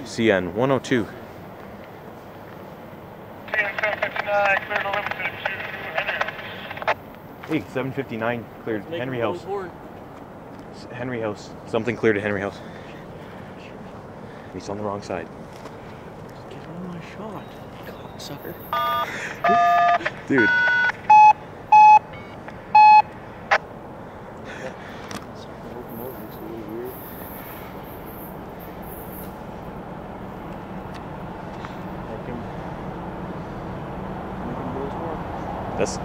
CN 102. Hey, 759 cleared Henry House. Henry House. Something cleared at Henry House. He's on the wrong side. Get on my shot, cocksucker. Dude. That's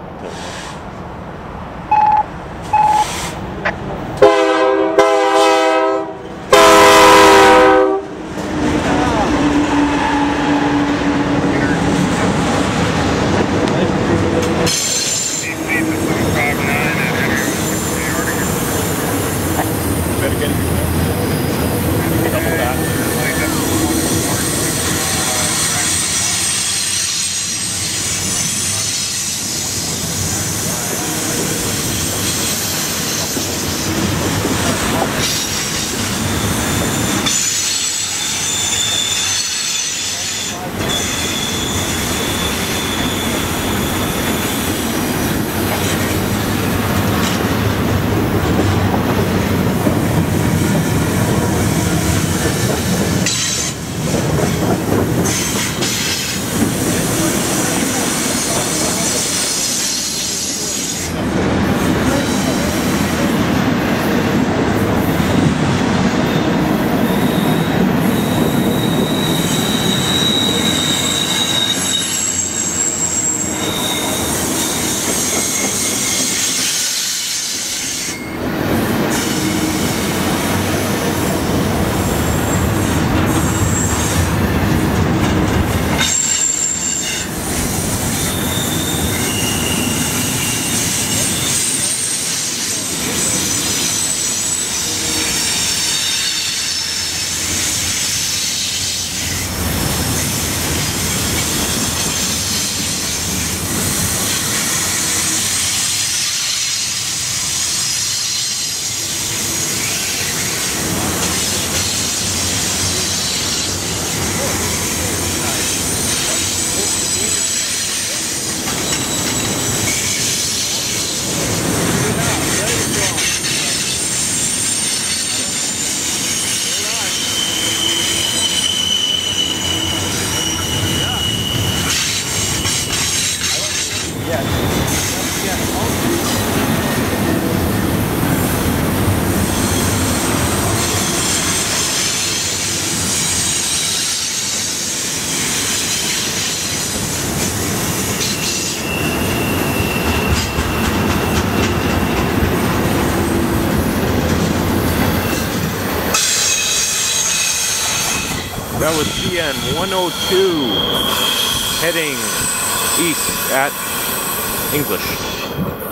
better get it. Double that. That was CN 102 heading east at English.